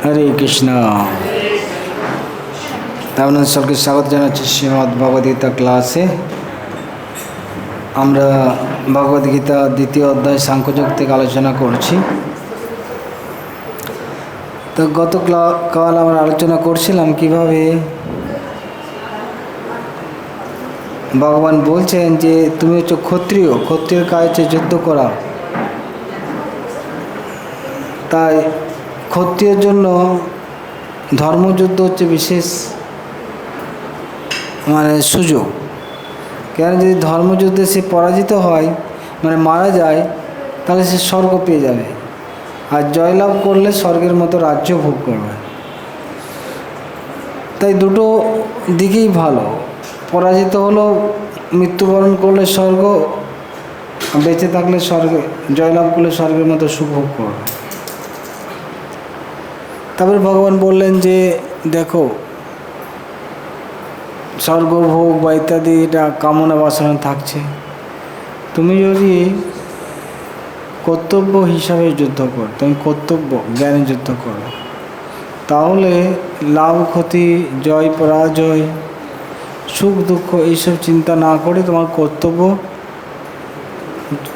হরে কৃষ্ণ। আপনাদের সকলকে স্বাগত জানাচ্ছি শ্রীমদ্ ভগবদ্গীতা ক্লাসে। আমরা ভগবদ্গীতা দ্বিতীয় অধ্যায় সাংখ্যযোগ থেকে আলোচনা করছি। তো কাল আমরা আলোচনা করছিলাম কিভাবে ভগবান বলছেন যে তুমি হচ্ছে ক্ষত্রিয়, ক্ষত্রিয়ের কাজ হচ্ছে যুদ্ধ করা। তাই ক্ষত্রিয়ের জন্য ধর্মযুদ্ধ হচ্ছে বিশেষ সুযোগ। কেন যদি ধর্মযুদ্ধে সে পরাজিত হয়, মারা যায়, তাহলে সে স্বর্গ পেয়ে যাবে, আর জয়লাভ করলে স্বর্গের মতো রাজ্য ভোগ করবে। তাই দুটো দিকেই ভালো। পরাজিত হলো, মৃত্যুবরণ করলে স্বর্গ, বেঁচে থাকলে স্বর্গে, জয়লাভ করলে স্বর্গের মতো সুখ ভোগ করবে। তারপরে ভগবান বললেন যে দেখো, স্বর্গভোগ বা ইত্যাদি এটা কামনা বাসনা থাকছে। তুমি যদি কর্তব্য হিসাবে যুদ্ধ করো, তুমি কর্তব্য জ্ঞানে যুদ্ধ করো, তাহলে লাভ ক্ষতি, জয় পরাজয়, সুখ দুঃখ এইসব চিন্তা না করে তোমার কর্তব্য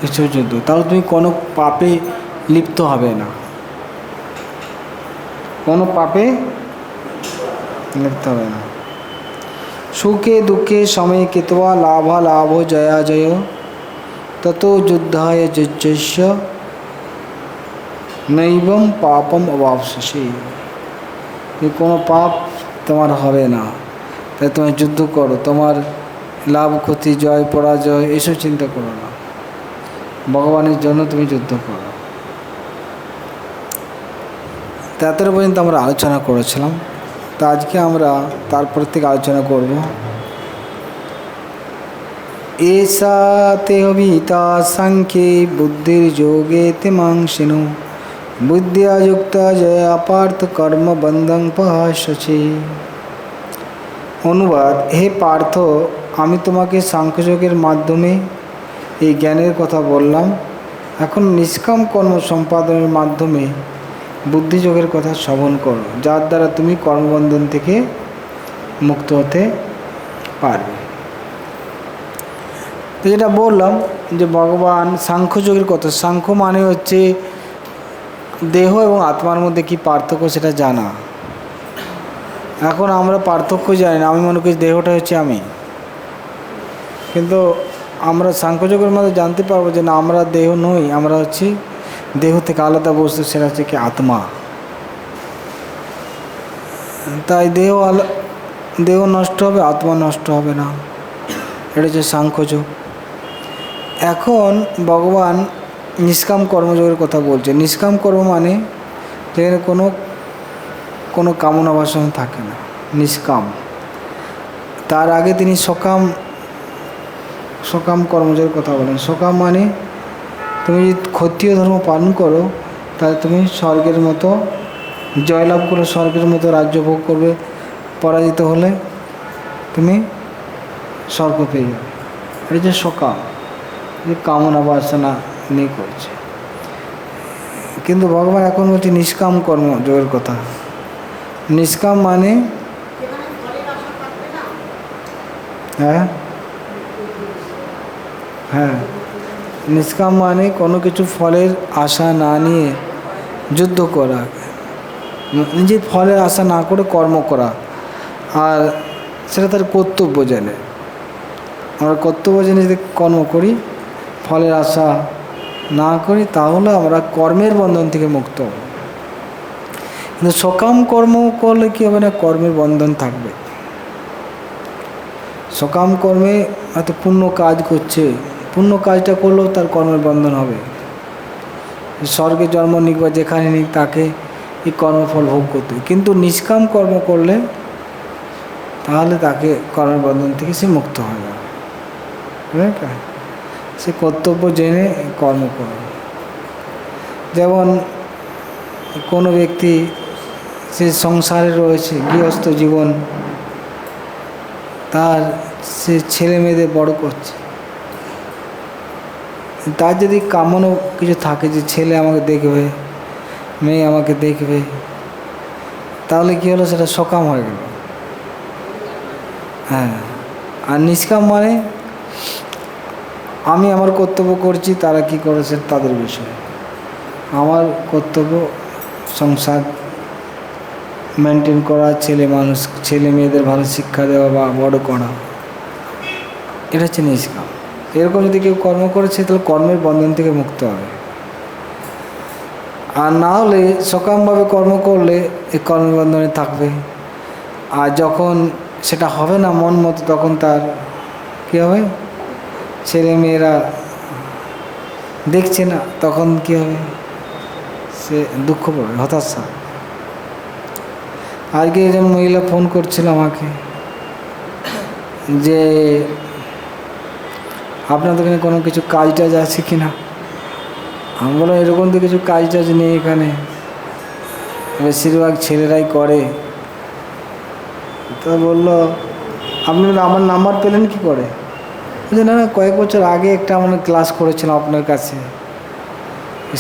হিসেবে যুদ্ধ, তাহলে তুমি কোনো পাপে লিপ্ত হবে না, কোনো পাপে লিপ্ত হবে না। সুখে দুঃখে সময়ে কৃত্বা লাভা লাভ জয়া জয় ততো যুদ্ধায় যজ্ঞস্য নৈবম পাপম অবাপসি। কোনো পাপ তোমার হবে না, তাই তুমি যুদ্ধ করো। তোমার লাভ ক্ষতি, জয় পরাজয় এসব চিন্তা করো না, ভগবানের জন্য তুমি যুদ্ধ করো। তাদের পর্যন্ত আমরা আলোচনা করেছিলাম। তা আজকে আমরা তারপর থেকে আলোচনা করব। এসা তেহবিতা সাংখ্যে বুদ্ধির যোগে তে মাংসিনু বুদ্ধিয়া যুক্তা জয়া পার্থ কর্ম বন্ধং পাশছে। অনুবাদ: হে পার্থ, আমি তোমাকে সাংখ্যযোগের মাধ্যমে এই জ্ঞানের কথা বললাম। এখন নিষ্কাম কর্ম সম্পাদনের মাধ্যমে বুদ্ধিযোগের কথা শ্রবণ করো, যার দ্বারা তুমি কর্মবন্ধন থেকে মুক্ত হতে পারবে। তো যেটা বললাম যে ভগবান সাংখ্যযোগের কথা, সাংখ্য মানে হচ্ছে দেহ এবং আত্মার মধ্যে কি পার্থক্য সেটা জানা। এখন আমরা পার্থক্য জানি না, আমি মনে করি দেহটা হচ্ছে আমি, কিন্তু আমরা সাংখ্যযোগের মধ্যে জানতে পারবো যে না, আমরা দেহ নই, আমরা হচ্ছি দেহ থেকে আলাদা বস্তু, সেটা হচ্ছে কি আত্মা। তাই দেহ নষ্ট হবে, আত্মা নষ্ট হবে না, এটা হচ্ছে সাংখ্যযোগ। এখন ভগবান নিষ্কাম কর্মযোগের কথা বলছে। নিষ্কাম কর্ম মানে যেখানে কোনো কামনা বাসনা থাকে না, নিষ্কাম। তার আগে তিনি সকাম কর্মযোগের কথা বলেন। সকাম মানে তুমি যদি ক্ষত্রিয় ধর্ম পালন করো, তাহলে তুমি স্বর্গের মতো জয়লাভ করে স্বর্গের মতো রাজ্য ভোগ করবে। পরাজিত হলে তুমি স্বর্গ পেয়ে যাবে। এটা যে সকাম, যে কামনা বাসনা নিয়ে করছে। কিন্তু ভগবান এখন বলছে নিষ্কাম কর্মযোগের কথা। নিষ্কাম মানে হ্যাঁ, নিষ্কাম মানে কোনো কিছু ফলের আশা না নিয়ে যুদ্ধ করা, নিজে ফলের আশা না করে কর্ম করা, আর সেটা তার কর্তব্য জেনে। আমরা কর্তব্য জেনে যদি কর্ম করি, ফলের আশা না করি, তাহলে আমরা কর্মের বন্ধন থেকে মুক্ত হব। কিন্তু সকাম কর্ম করলে কী হবে না, কর্মের বন্ধন থাকবে। সকাম কর্মে হয়তো পুণ্য কাজ করছে, পুণ্য কাজটা করলেও তার কর্মের বন্ধন হবে। স্বর্গে জন্ম নিক বা যেখানে নিক, তাকে এই কর্মফল ভোগ করতে। কিন্তু নিষ্কাম কর্ম করলে তাহলে তাকে কর্মের বন্ধন থেকে সে মুক্ত হয়ে যাবে। সে কর্তব্য জেনে কর্ম করবে। যেমন কোনো ব্যক্তি সে সংসারে রয়েছে, গৃহস্থ জীবন, তার সে ছেলে মেয়েদের বড় করছে, তার যদি কামনা কিছু থাকে যে ছেলে আমাকে দেখবে, মেয়ে আমাকে দেখবে, তাহলে কী হলো, সেটা সকাম হয়ে গেল। হ্যাঁ, আর নিষ্কাম মানে আমি আমার কর্তব্য করছি, তারা কি করেছে তাদের বিষয়। আমার কর্তব্য সংসার মেনটেন করা, ছেলে মেয়েদের ভালো শিক্ষা দেওয়া বা বড় করা, এটা হচ্ছে নিষ্কাম। এরকম যদি কেউ কর্ম করেছে তাহলে কর্মের বন্ধন থেকে মুক্ত হবে। আর না হলে সকামভাবে কর্ম করলে এই কর্মের বন্ধনে থাকবে। আর যখন সেটা হবে না মন মতো, তখন তার কী হবে, ছেলে মেয়েরা দেখছে না, তখন কী হবে, সে দুঃখ পাবে, হতাশা। আজকে একজন মহিলা ফোন করছিল আমাকে যে আপনাদের এখানে কোনো কিছু কাজ টাজ আছে কি না। আমি বললাম এরকম তো কিছু কাজ টাজ নেই এখানে, বেশিরভাগ ছেলেরাই করে। তো বললো আপনি আমার নাম্বার পেলেন কি করে? বলছে না, কয়েক বছর আগে একটা আমরা ক্লাস করেছিলাম আপনার কাছে,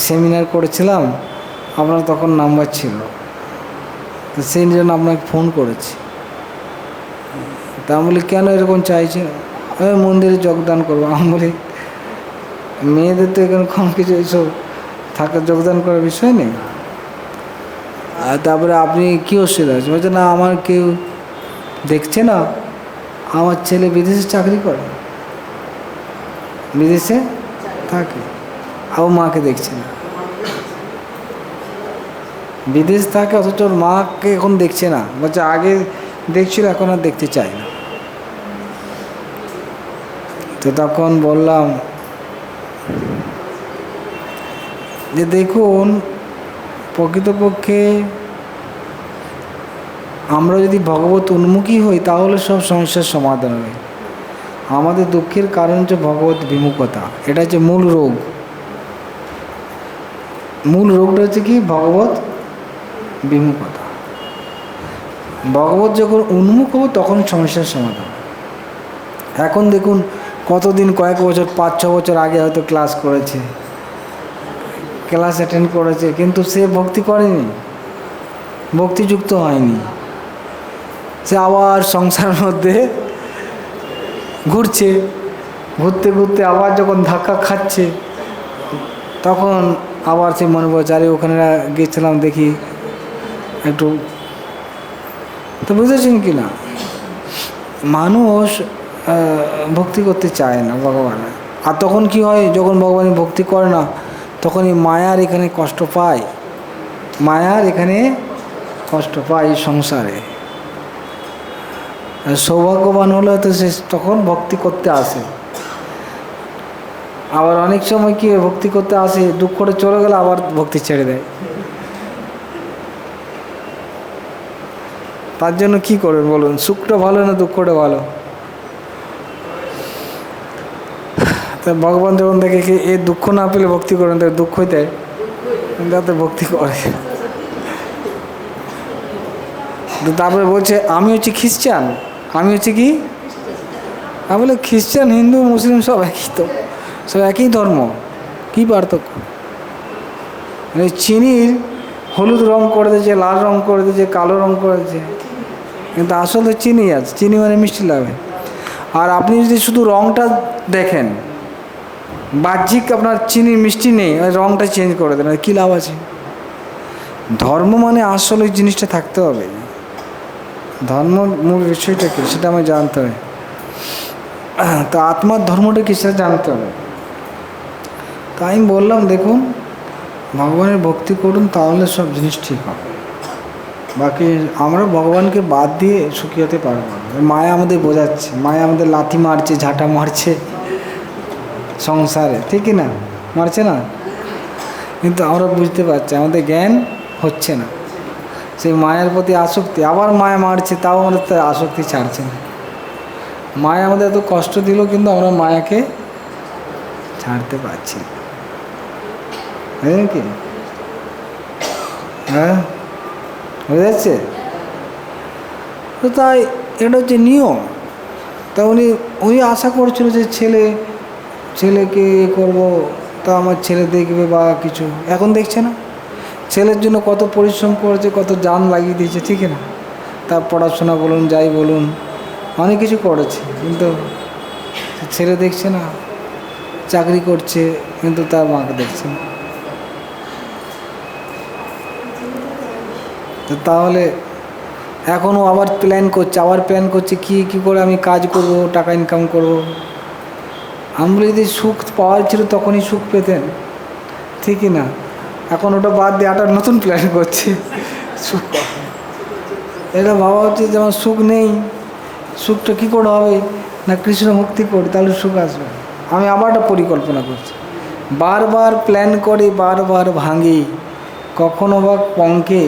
সেমিনার করেছিলাম, আপনার তখন নাম্বার ছিল, তো সেই জন্য আপনাকে ফোন করেছি। তা আমি বলি কেন এরকম চাইছেন? আমি মন্দিরে যোগদান করবো। আমি বলি মেয়েদের তো এখানে কম কিছু এইসব থাকে, যোগদান করার বিষয় নেই। আর তারপরে আপনি কী অসুবিধা আছে? বলছে না, আমার কেউ দেখছে না, আমার ছেলে বিদেশে চাকরি করে, বিদেশে থাকে, আর মাকে দেখছে না। বিদেশ থাকে অথচ ওর মাকে এখন দেখছে না। বলছে আগে দেখছিল, এখন আর দেখতে চায় না। তো তখন বললাম যে দেখুন, প্রকৃতপক্ষে আমরা যদি ভগবত উন্মুখী হই তাহলে সব সমস্যার সমাধান হবে। আমাদের দুঃখের কারণ হচ্ছে ভগবত বিমুখতা, এটা হচ্ছে মূল রোগ। মূল রোগটা হচ্ছে কি, ভগবত বিমুখতা। ভগবত যখন উন্মুখ হবো তখন সমস্যার সমাধান। এখন দেখুন কতদিন, কয়েক বছর, 5-6 বছর আগে হয়তো ক্লাস করেছে, ক্লাস অ্যাটেন্ড করেছে, কিন্তু সে ভক্তি করেনি, ভক্তিযুক্ত হয়নি। সে আবার সংসারের মধ্যে ঘুরছে, ঘুরতে ঘুরতে আবার যখন ধাক্কা খাচ্ছে, তখন আবার সে মনে পড়ছে আরে ওখানে গেছিলাম, দেখি একটু। তো বুঝেছেন কি না, মানুষ ভক্তি করতে চায় না ভগবানের। আর তখন কি হয়, যখন ভগবান ভক্তি করে না, তখন এই মায়ার এখানে কষ্ট পায়, মায়ার এখানে কষ্ট পায় সংসারে। সৌভাগ্যবান হলে তো সে তখন ভক্তি করতে আসে। আবার অনেক সময় কি ভক্তি করতে আসে, দুঃখ করে চলে গেলে আবার ভক্তি ছেড়ে দেয়। তার জন্য কি করবেন বলুন, সুখটা ভালো না দুঃখটা ভালো? তা ভগবান যখন দেখে কি এ দুঃখ না পেলে ভক্তি করেন, তাকে দুঃখই দেয়, যাতে ভক্তি করে। তো তারপরে বলছে আমি হচ্ছে খ্রিস্টান, আমি হচ্ছে কি, আমি বলে খ্রিস্টান, হিন্দু, মুসলিম সব একই তো, সব একই ধর্ম, কী পার্থক্য? মানে চিনির হলুদ রং করে দিয়েছে, লাল রং করে দিয়েছে, কালো রং করে দিয়েছে, কিন্তু আসলে চিনি আছে, চিনি মানে মিষ্টি লাগে। আর আপনি যদি শুধু রংটা দেখেন, বাহ্যিক আপনার চিনি মিষ্টি নেই, রংটা চেঞ্জ করে দেন, কী লাভ আছে? ধর্ম মানে আসলে ওই জিনিসটা থাকতে হবে। ধর্ম মূল বিষয়টা কী সেটা আমি জানতে হবে। তো আত্মার ধর্মটা কী সেটা জানতে হবে। তাই আমি বললাম দেখুন, ভগবানের ভক্তি করুন, তাহলে সব জিনিস ঠিক হবে। বাকি আমরা ভগবানকে বাদ দিয়ে সুখী হতে পারবো না। মায়া আমাদের বোঝাচ্ছে, মায়া আমাদের লাথি মারছে, ঝাঁটা মারছে সংসারে, ঠিকই না, মারছে না? কিন্তু আমরা বুঝতে পারছি, আমাদের জ্ঞান হচ্ছে না। সেই মায়ের প্রতি আসক্তি, আবার মায়া মারছে, তাও আমাদের তো আসক্তি ছাড়ছে না। মায়া আমাদের এত কষ্ট দিল, কিন্তু আমরা মায়াকে ছাড়তে পারছি না, বুঝলেন কি? হ্যাঁ, হয়ে যাচ্ছে তো। তাই এটা হচ্ছে নিয়ম। তা উনি আশা করছিল যে ছেলেকে করব, তা আমার ছেলে দেখবে বা কিছু, এখন দেখছে না। ছেলের জন্য কত পরিশ্রম করেছে, কত জান লাগিয়ে দিয়েছে, ঠিক না? তার পড়াশোনা বলুন, যাই বলুন, অনেক কিছু করেছে, কিন্তু ছেলে দেখছে না, চাকরি করছে কিন্তু তার মাকে দেখছে না। তো তাহলে এখনও আবার প্ল্যান করছে কি করে আমি কাজ করব, টাকা ইনকাম করব। আমরা যদি সুখ পাওয়ার ছিল তখনই সুখ পেতেন, ঠিকই না? এখন ওটা বাদ দিয়ে একটা নতুন প্ল্যান করছে সুখ। এটা ভাবা হচ্ছে যে আমার সুখ নেই, সুখটা কী করে হবে, না কৃষ্ণ মুক্তি করি তাহলে সুখ আসবে। আমি আবার একটা পরিকল্পনা করছি, বারবার প্ল্যান করে বারবার ভাঙি, কখনো বা পঙ্কে,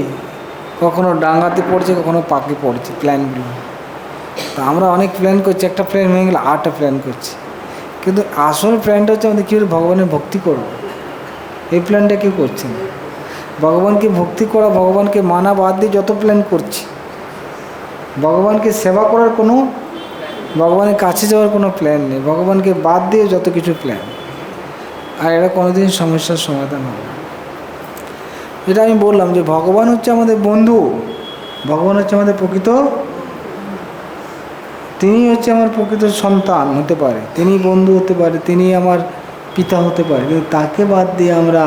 কখনো ডাঙাতে পড়ছে, কখনো পাকে পড়ছে প্ল্যানগুলো। তা আমরা অনেক প্ল্যান করছি, একটা প্ল্যান ভেঙে গেলে আরেকটা প্ল্যান করছি, কিন্তু আসল প্ল্যানটা হচ্ছে আমাদের কীভাবে ভগবানের ভক্তি করব। এই প্ল্যানটা কেউ করছে না। ভগবানকে ভক্তি করা, ভগবানকে মানা বাদ দিয়ে যত প্ল্যান করছি, ভগবানকে সেবা করার কোনো, ভগবানের কাছে যাওয়ার কোনো প্ল্যান নেই, ভগবানকে বাদ দিয়ে যত কিছু প্ল্যান, আর এটা কোনোদিন সমস্যার সমাধান হবে। যেটা আমি বললাম যে ভগবান হচ্ছে আমাদের বন্ধু, ভগবান হচ্ছে আমাদের প্রকৃত, তিনি হচ্ছে আমার প্রকৃত সন্তান হতে পারে, তিনি বন্ধু হতে পারে, তিনি আমার পিতা হতে পারে, কিন্তু তাকে বাদ দিয়ে আমরা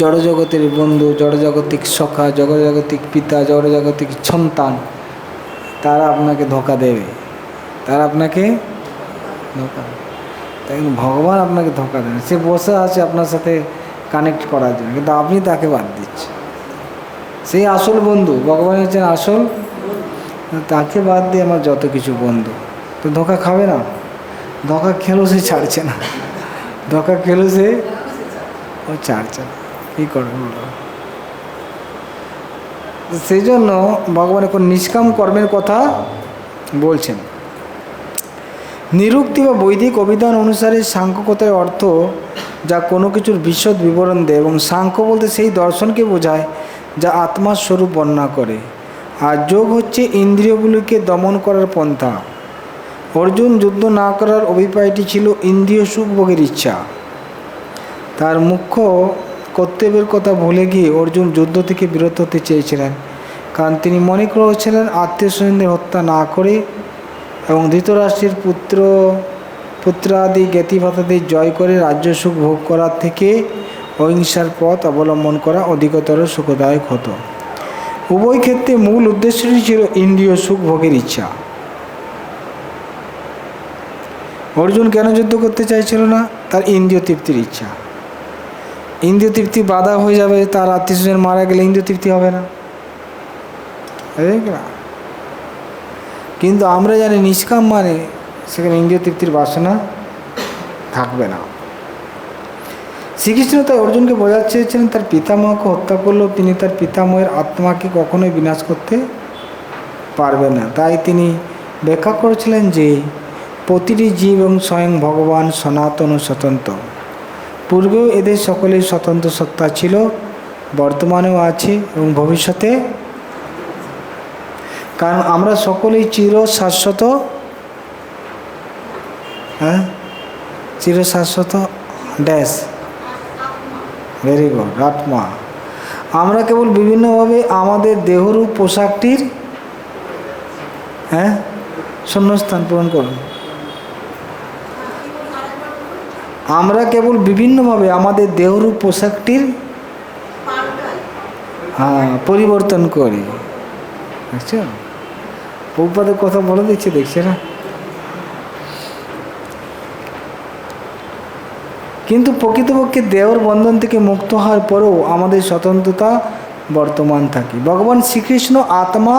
জড়জগতের বন্ধু, জড়জাগতিক সখা, জড়জাগতিক পিতা, জড়জাগতিক সন্তান, তারা আপনাকে ধোঁকা দেবে, তারা আপনাকে ধোঁকা দেবে। তাই ভগবান আপনাকে ধোঁকা দেবে, সে বসে আছে আপনার সাথে কানেক্ট করার জন্য, কিন্তু আপনি তাকে বাদ দিচ্ছেন। সেই আসল বন্ধু ভগবান হচ্ছেন আসল, তাকে বাদ দিয়ে আমার যত কিছু বন্ধু। তো ধোঁকা খাবে না, ধোঁকা খেলেও সে ছাড়ছে না, ধোঁকা খেলেও সে ও ছাড়ছে না, কী করবে বলো? সেই জন্য ভগবান এখন নিষ্কাম কর্মের কথা বলছেন। নিরুক্তি বা বৈদিক অভিধান অনুসারে সাংখ্য কথার অর্থ যা কোনো কিছুর বিশদ বিবরণ দেয়, এবং সাংখ্য বলতে সেই দর্শনকে বোঝায় যা আত্মার স্বরূপ বর্ণনা করে। আর যোগ হচ্ছে ইন্দ্রিয়গুলিকে দমন করার পন্থা। অর্জুন যুদ্ধ না করার অভিপ্রায়টি ছিল ইন্দ্রিয় সুখ ভোগের ইচ্ছা। তার মুখ্য কর্তব্যের কথা ভুলে গিয়ে অর্জুন যুদ্ধ থেকে বিরত হতে চেয়েছিলেন, কারণ তিনি মনে করেছিলেন আত্মীয় স্বজনদের হত্যা না করে এবং ধৃতরাষ্ট্রের পুত্রাদি জ্ঞাতিভাতাদের জয় করে রাজ্য সুখ ভোগ করার থেকে অহিংসার পথ অবলম্বন করা অধিকতর সুখদায়ক হতো। উভয় ক্ষেত্রে মূল উদ্দেশ্যটি ছিল ইন্দ্রিয় সুখ ভোগের ইচ্ছা। অর্জুন কেন যুদ্ধ করতে চাইছিল না? তার ইন্দ্রিয় তৃপ্তির ইচ্ছা। ইন্দ্রিয় তৃপ্তি বাধা হয়ে যাবে, তার আত্মীয় স্বজন মারা গেলে ইন্দ্রিয় তৃপ্তি হবে না। কিন্তু আমরা জানি নিষ্কাম মানে সেখানে ইন্দ্রিয় তৃপ্তির বাসনা থাকবে না। শ্রীকৃষ্ণ তাই অর্জুনকে বোঝাতে চেয়েছিলেন তার পিতামহকে হত্যা করলেও তিনি তার পিতামহের আত্মাকে কখনোই বিনাশ করতে পারবেন না। তাই তিনি ব্যাখ্যা করেছিলেন যে প্রতিটি জীব এবং স্বয়ং ভগবান সনাতন ও স্বতন্ত্র। পূর্বেও এদের সকলেই স্বতন্ত্র সত্তা ছিল, বর্তমানেও আছে এবং ভবিষ্যতে, কারণ আমরা সকলেই চিরশাশ্বত, চিরশাশ্বত ড্যাশ, ভেরি গুড, আত্মা। আমরা কেবল বিভিন্নভাবে আমাদের দেহরূপ পোশাকটির শূন্যস্থান পূরণ করুন। আমরা কেবল বিভিন্নভাবে আমাদের দেহরূপ পোশাকটির পরিবর্তন করি, দেখছো? প্রভুপাদের কথা বলে দিচ্ছে, দেখছে না? কিন্তু প্রকৃতপক্ষে দেহর বন্ধন থেকে মুক্ত হওয়ার পরেও আমাদের স্বতন্ত্রতা বর্তমান থাকে। ভগবান শ্রীকৃষ্ণ আত্মা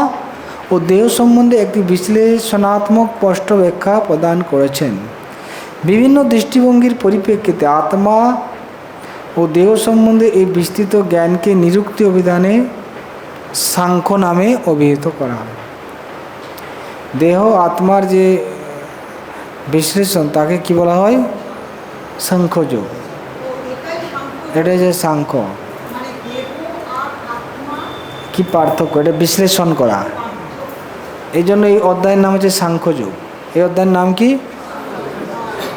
ও দেহ সম্বন্ধে একটি বিশ্লেষণাত্মক স্পষ্ট ব্যাখ্যা প্রদান করেছেন। বিভিন্ন দৃষ্টিভঙ্গির পরিপ্রেক্ষিতে আত্মা ও দেহ সম্বন্ধে এই বিস্তৃত জ্ঞানকে নিরুক্তি অভিধানে সাংখ্য নামে অভিহিত করা হয়। দেহ আত্মার যে বিশ্লেষণ তাকে কি বলা হয়? সাংখ্যযোগ। এটা যে সাংখ্য, কি পার্থক্য, এটা বিশ্লেষণ করা। এই জন্য এই অধ্যায়ের নাম হচ্ছে সাংখ্যযোগ। এই অধ্যায়ের নাম কি?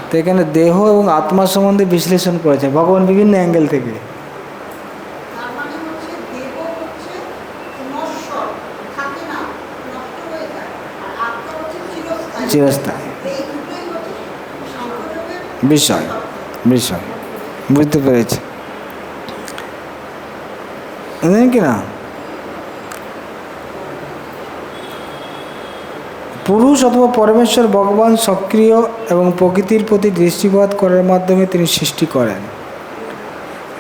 তো এখানে দেহ এবং আত্মা সম্বন্ধে বিশ্লেষণ করেছে ভগবান বিভিন্ন অ্যাঙ্গেল থেকে। চিরস্থায়ী বিষয় বিষয় বুঝতে পেরেছি কি না? পুরুষ অথবা পরমেশ্বর ভগবান সক্রিয় এবং প্রকৃতির প্রতি দৃষ্টিপাত করার মাধ্যমে তিনি সৃষ্টি করেন।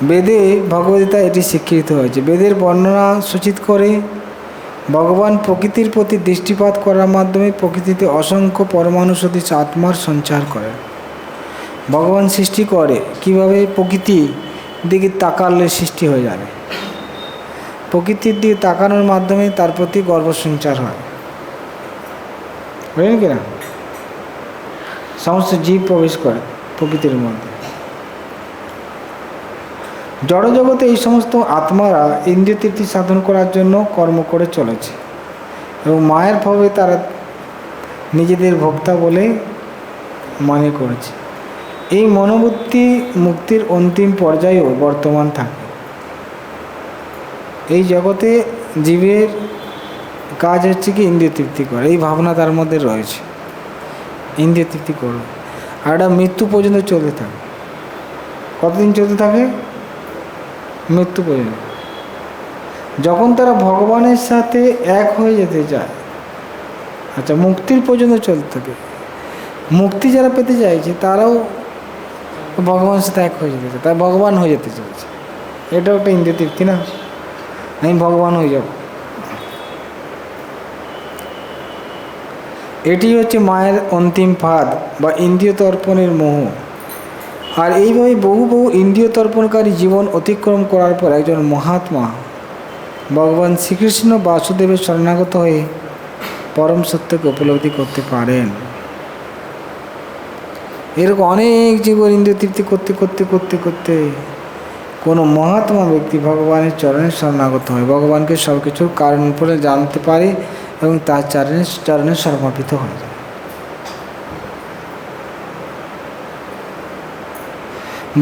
বেদে ভগবদ্গীতা এটি স্বীকৃত হয়েছে। বেদের বর্ণনা সূচিত করে ভগবান প্রকৃতির প্রতি দৃষ্টিপাত করার মাধ্যমে প্রকৃতিতে অসংখ্য পরমাণু সদৃশ আত্মার সঞ্চার করেন। ভগবান সৃষ্টি করে কিভাবে? প্রকৃতির দিকে তাকালে সৃষ্টি হয়ে যাবে। প্রকৃতির দিকে তাকানোর মাধ্যমে তার প্রতি গর্ব সঞ্চার হয়, বুঝলেন কিনা? সমস্ত জীব প্রবেশ করে প্রকৃতির মধ্যে। জড়জগতে এই সমস্ত আত্মারা ইন্দ্রিয় তৃপ্তি সাধন করার জন্য কর্ম করে চলেছে এবং মায়ের ভাবে তারা নিজেদের ভোক্তা বলে মনে করেছে। এই মনোবৃত্তি মুক্তির অন্তিম পর্যায়েও বর্তমান থাকে। এই জগতে জীবের কাজ হচ্ছে কি? ইন্দ্রিয় তৃপ্তি করে, এই ভাবনা তার মধ্যে রয়েছে, ইন্দ্রিয় তৃপ্তি করবে। আর এটা মৃত্যু পর্যন্ত চলতে থাকে। কতদিন চলতে থাকে? মৃত্যু পর্যন্ত। যখন তারা ভগবানের সাথে এক হয়ে যেতে চায়, আচ্ছা, মুক্তির পর্যন্ত চলতে থাকে। মুক্তি যারা পেতে চাইছে তারাও ভগবানের সাথে এক হয়ে যেতে চায়, তারা ভগবান হয়ে যেতে চাইছে। এটাও একটা ইন্দ্রিয় তৃপ্তি না? আমি ভগবান হয়ে যাব। এটি হচ্ছে মায়ের অন্তিম ফাঁদ বা ইন্দ্রিয় তর্পণের মোহ। আর এইভাবে বহু বহু ইন্দ্রিয় তর্পণকারী জীবন অতিক্রম করার পর একজন মহাত্মা ভগবান শ্রীকৃষ্ণ বাসুদেবের শরণাগত হয়ে পরম সত্যকে উপলব্ধি করতে পারেন। এরকম অনেক জীবন ইন্দ্রিয় তৃপ্তি করতে করতে করতে করতে কোনো মহাত্মা ব্যক্তি ভগবানের চরণে শরণাগত হয়, ভগবানকে সব কিছুর কারণ উপরে জানতে পারে এবং তার চরণে সমর্পিত হয়ে যায়।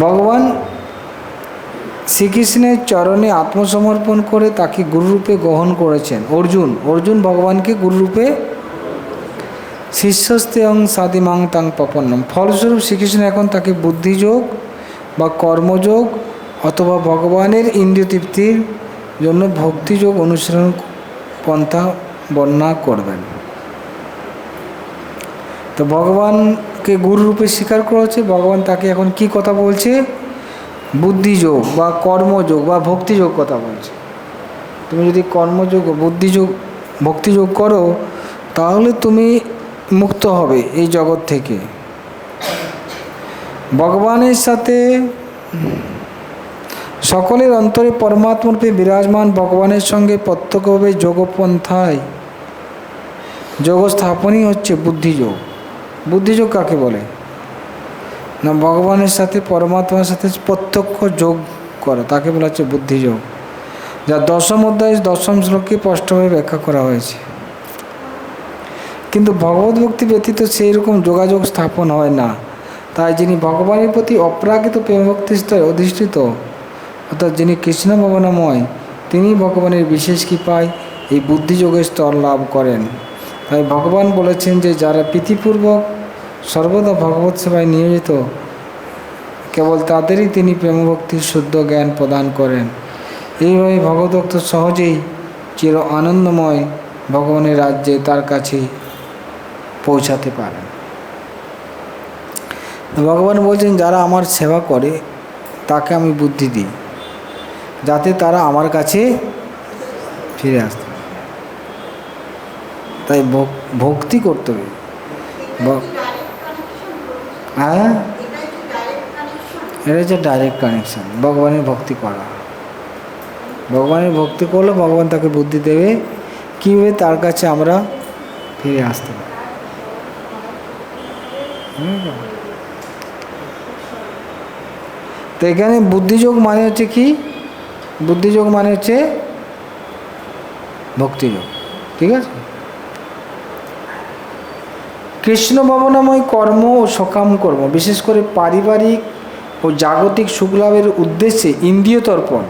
ভগবান শ্রীকৃষ্ণের চরণে আত্মসমর্পণ করে তাকে গুরুরূপে গ্রহণ করেছেন। অর্জুন ভগবানকে গুরুরূপে শিষ্যস্তেয়ং সাদিমাং তাং প্রপন্নম। ফলস্বরূপ শ্রীকৃষ্ণ এখন তাকে বুদ্ধিযোগ বা কর্মযোগ অথবা ভগবানের ইন্দ্রিয় তৃপ্তির জন্য ভক্তিযোগ অনুসরণ পন্থা বর্ণনা করবেন। তো ভগবানকে গুরুরূপে স্বীকার করেছে, ভগবান তাকে এখন কি কথা বলছে? বুদ্ধিযোগ বা কর্মযোগ বা ভক্তিযোগ কথা বলছে। তুমি যদি কর্মযোগ, বুদ্ধিযোগ, ভক্তিযোগ করো তাহলে তুমি মুক্ত হবে এই জগৎ থেকে। ভগবানের সাথে সকলের অন্তরে পরমাত্মরূপে বিরাজমান ভগবানের সঙ্গে প্রত্যক্ষভাবে যোগপন্থায় যোগ স্থাপনই হচ্ছে বুদ্ধিযোগ। বুদ্ধিযোগ কাকে বলে? না, ভগবানের সাথে পরমাত্মার সাথে প্রত্যক্ষ যোগ করা, তাকে বলা হচ্ছে বুদ্ধিযোগ, যা দশম অধ্যায় দশম শ্লোকে স্পষ্টভাবে ব্যাখ্যা করা হয়েছে। কিন্তু ভগবত ভক্তি ব্যতীত সেই রকম যোগাযোগ স্থাপন হয় না। তাই যিনি ভগবানের প্রতি অপ্রাকৃত প্রেমভক্তি স্তরে অধিষ্ঠিত, অর্থাৎ যিনি কৃষ্ণ ভাবনাময়, তিনি ভগবানের বিশেষ কৃপায় এই বুদ্ধিযোগের স্তর লাভ করেন। তাই ভগবান বলেছেন যে যারা প্রীতিপূর্বক সর্বদা ভগবত সেবায় নিয়োজিত, কেবল তাদেরই তিনি প্রেমভক্তির শুদ্ধ জ্ঞান প্রদান করেন। এইভাবে ভগবদ্ভক্ত সহজেই চির আনন্দময় ভগবানের রাজ্যে তার কাছে পৌঁছাতে পারেন। ভগবান বলছেন যারা আমার সেবা করে তাকে আমি বুদ্ধি দিই, যাতে তারা আমার কাছে ফিরে আসতে। তাই ভক্তি করতে হবে। হ্যাঁ, এটা হচ্ছে ডাইরেক্ট কানেকশান, ভগবানের ভক্তি করা। ভগবানের ভক্তি করলে ভগবান তাকে বুদ্ধি দেবে কীভাবে তার কাছে আমরা ফিরে আসতে পারি। তো এখানে বুদ্ধিযোগ মানে হচ্ছে কি? বুদ্ধিযোগ মানে হচ্ছে ভক্তিযোগ, ঠিক আছে? কৃষ্ণ ভাবনাময় কর্ম ও সকাম কর্ম, বিশেষ করে পারিবারিক ও জাগতিক সুখলাভের উদ্দেশ্যে ইন্দ্রিয় তর্পণ,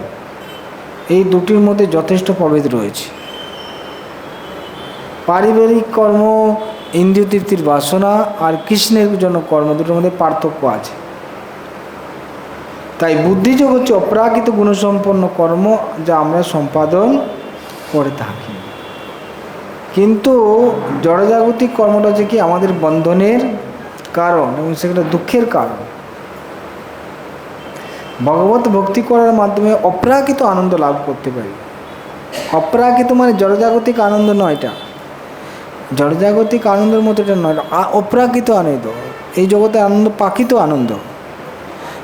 এই দুটির মধ্যে যথেষ্ট প্রভেদ রয়েছে। পারিবারিক কর্ম ইন্দ্রিয় তৃপ্তির বাসনা আর কৃষ্ণের জন্য কর্ম, দুটোর মধ্যে পার্থক্য আছে। তাই বুদ্ধিযোগ হচ্ছে অপ্রাকৃত গুণসম্পন্ন কর্ম যা আমরা সম্পাদন করে থাকি। কিন্তু জড়জাগতিক কর্মটা হচ্ছে কি আমাদের বন্ধনের কারণ এবং সেটা দুঃখের কারণ। ভগবত ভক্তি করার মাধ্যমে অপ্রাকৃত আনন্দ লাভ করতে পারি। অপ্রাকৃত মানে জড়জাগতিক আনন্দ নয়, এটা জড়জাগতিক আনন্দের মতো এটা নয়, অপ্রাকৃত আনন্দ। এই জগতে আনন্দ প্রাকৃত আনন্দ,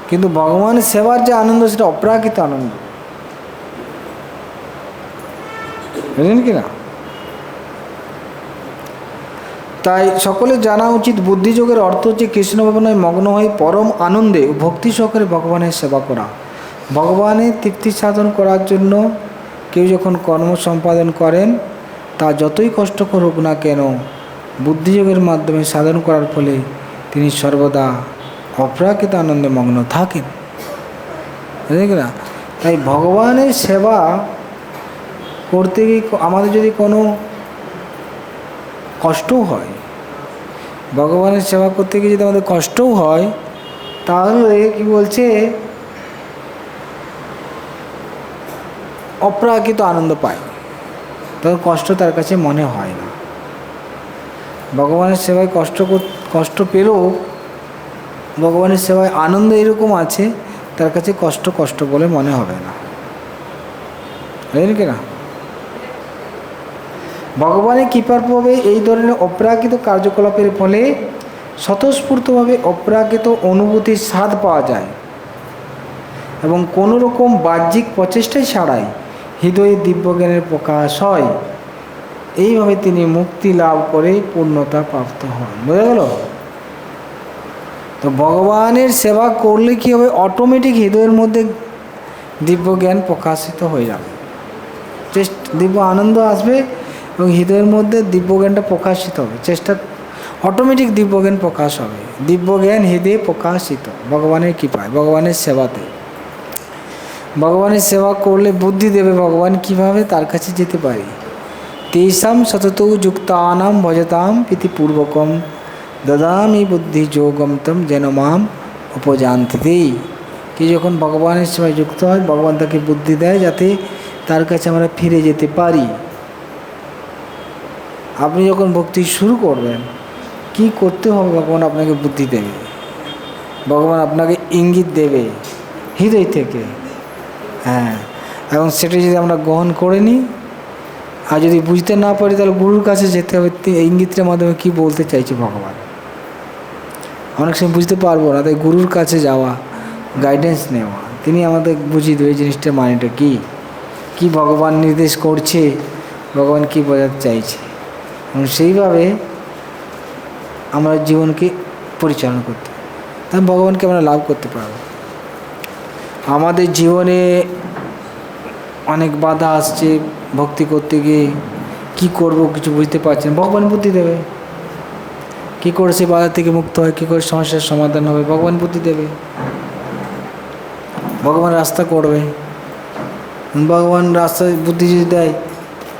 কিন্তু ভগবানের সেবার যে আনন্দ সেটা অপ্রাকৃত আনন্দ, বুঝলেন কি না? তাই সকলের জানা উচিত বুদ্ধিযোগের অর্থ হচ্ছে কৃষ্ণ ভাবনায় মগ্ন হয়ে পরম আনন্দে ও ভক্তি সহকারে ভগবানের সেবা করা। ভগবানের তৃপ্তি সাধন করার জন্য কেউ যখন কর্ম সম্পাদন করেন তা যতই কষ্টকর হোক না কেন, বুদ্ধিযোগের মাধ্যমে সাধন করার ফলে তিনি সর্বদা অপ্রাকৃত আনন্দে মগ্ন থাকেন, বুঝলেন না? তাই ভগবানের সেবা করতে গিয়ে আমাদের যদি কোনো কষ্টও হয়, ভগবানের সেবা করতে গিয়ে যদি আমাদের কষ্টও হয়, তাহলে কি বলছে অপ্রাকৃত আনন্দ পায়, তখন কষ্ট তার কাছে মনে হয় না। ভগবানের সেবায় কষ্ট পেলেও ভগবানের সেবায় আনন্দ এরকম আছে, তার কাছে কষ্ট বলে মনে হবে না, বুঝলেন কি না? ভগবানের কৃপার প্রভাবে এই ধরনের অপ্রাকৃত কার্যকলাপের ফলে স্বতঃস্ফূর্তভাবে অপ্রাকৃত অনুভূতির স্বাদ পাওয়া যায় এবং কোনো রকম বাহ্যিক প্রচেষ্টাই ছাড়াই হৃদয়ে দিব্যজ্ঞানের প্রকাশ হয়। এইভাবে তিনি মুক্তি লাভ করে পূর্ণতা প্রাপ্ত হন। বোঝা গেল? তো ভগবানের সেবা করলে কি হবে, অটোমেটিক হৃদয়ের মধ্যে দিব্যজ্ঞান প্রকাশিত হয়ে যাবে, দিব্য আনন্দ আসবে এবং হৃদয়ের মধ্যে দিব্যজ্ঞানটা প্রকাশিত হবে, অটোমেটিক দিব্যজ্ঞান প্রকাশ হবে। দিব্যজ্ঞান হৃদয়ে প্রকাশিত ভগবানের কৃপায়, ভগবানের সেবাতে। ভগবানের সেবা করলে বুদ্ধি দেবে ভগবান কিভাবে তার কাছে যেতে পারি। তেষাম সতত যুক্তানাম ভজতাম প্রীতিপূর্বকম দদামি বুদ্ধি যোগম তম যেন মাম উপজানতে। কি যখন ভগবানের সেবায় যুক্ত হয়, ভগবান তাকে বুদ্ধি দেয় যাতে তার কাছে আমরা ফিরে যেতে পারি। আপনি যখন ভক্তি শুরু করবেন, কি করতে হবে ভগবান আপনাকে বুদ্ধি দেবে, ভগবান আপনাকে ইঙ্গিত দেবে হৃদয় থেকে। হ্যাঁ, এবং সেটা যদি আমরা গ্রহণ করে নিই আর যদি বুঝতে না পারি, তাহলে গুরুর কাছে যেতে হবে, ইঙ্গিতের মাধ্যমে কি বলতে চাইছে ভগবান। অনেক সময় বুঝতে পারবো না, তাই গুরুর কাছে যাওয়া, গাইডেন্স নেওয়া, তিনি আমাদের বুঝিয়ে দেবে জিনিসটার মানেটা কি ভগবান নির্দেশ করছে, ভগবান কি বোঝাতে চাইছে, এবং সেইভাবে আমরা জীবনকে পরিচালনা করতে, তাই ভগবানকে আমরা লাভ করতে পারব। আমাদের জীবনে অনেক বাধা আসছে, ভক্তি করতে গিয়ে কী করব কিছু বুঝতে পারছেন, ভগবান বুদ্ধি দেবে। কী করে সে বাধা থেকে মুক্ত হয়, কী করে সমস্যার সমাধান হবে, ভগবান বুদ্ধি দেবে, ভগবান রাস্তা করবে। ভগবান রাস্তায় বুদ্ধি যদি দেয়,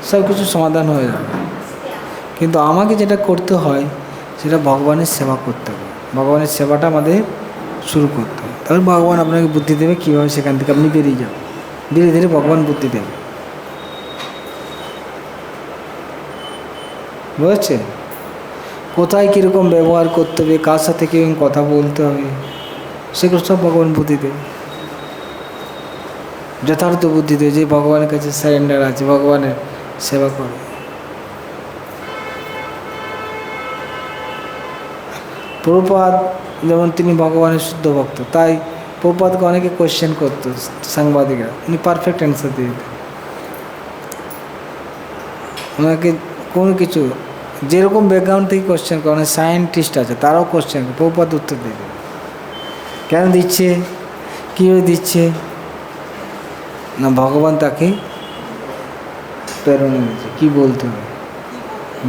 সব কিছু সমাধান হয়ে যাবে। কিন্তু আমাকে যেটা করতে হয় সেটা ভগবানের সেবা করতে হবে, ভগবানের সেবাটা আমাদের শুরু করতে হবে। তাহলে ভগবান আপনাকে বুদ্ধি দেবে কীভাবে সেখান থেকে আপনি বেরিয়ে যাবেন। ধীরে ধীরে ভগবান বুদ্ধি দেবে, বুঝছে? কোথায় কীরকম ব্যবহার করতে হবে, কার সাথে কীরকম কথা বলতে হবে, সেগুলো সব ভগবান বুদ্ধি দেবে, যথার্থ বুদ্ধি দেবে। যে ভগবানের কাছে সারেন্ডার আছে, ভগবানের সেবা করে। প্রভুপাদ যেমন তিনি ভগবানের শুদ্ধ ভক্ত, তাই প্রভুপাদকে অনেকে কোয়েশ্চেন করতো সাংবাদিকরা, উনি পারফেক্ট অ্যান্সার দিয়ে দিতেন। ওনাকে কোনো কিছু যেরকম ব্যাকগ্রাউন্ড থেকে কোয়েশ্চেন করে, অনেক সায়েন্টিস্ট আছে তারাও কোয়েশ্চেন করে, প্রভুপাদ উত্তর দিয়ে দেবে। কেন দিচ্ছে, কীভাবে দিচ্ছে না, ভগবান তাকে প্রেরণা দিচ্ছে কী বলতে হবে,